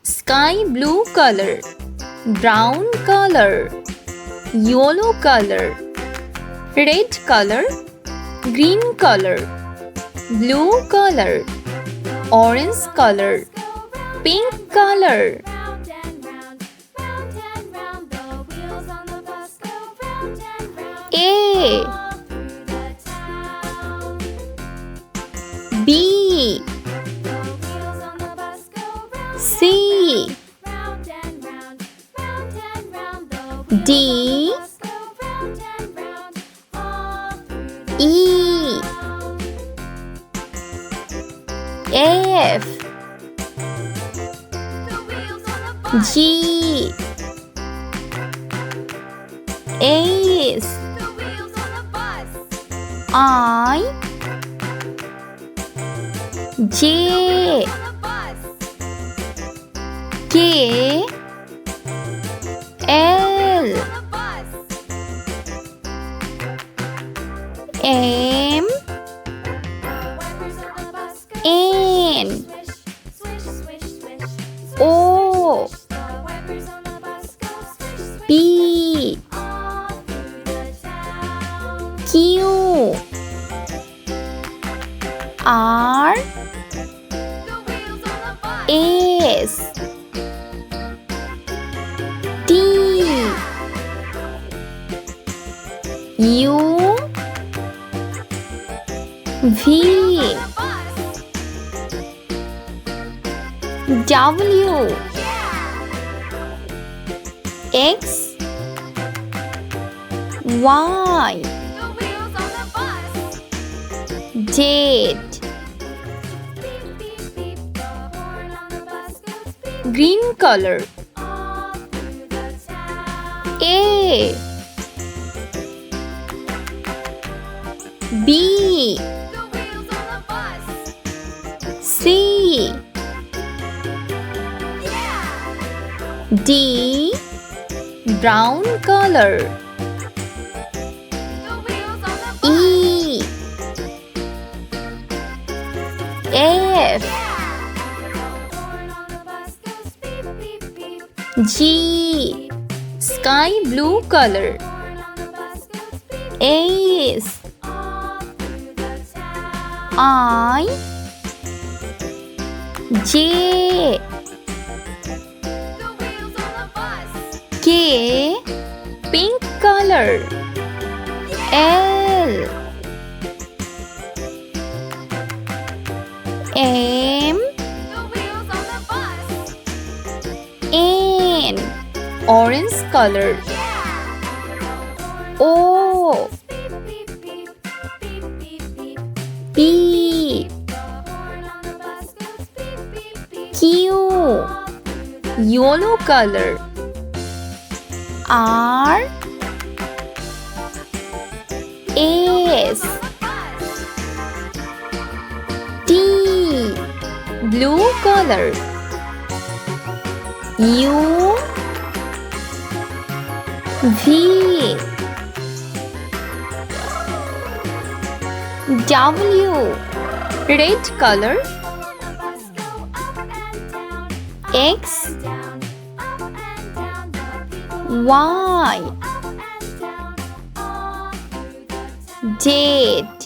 Sky blue color, brown color, yellow color, red color, green color, blue color, orange color, pink color. A B C D E F G H I J K L M N O P Q R S T U V W X Y Z. Green color. A B C D. Brown color. E F G. Sky blue color. H I J K. Pink color. L M N. Orange color. O P Q. Yellow color. R S T. Blue color. U V W. Red color. X Y Z.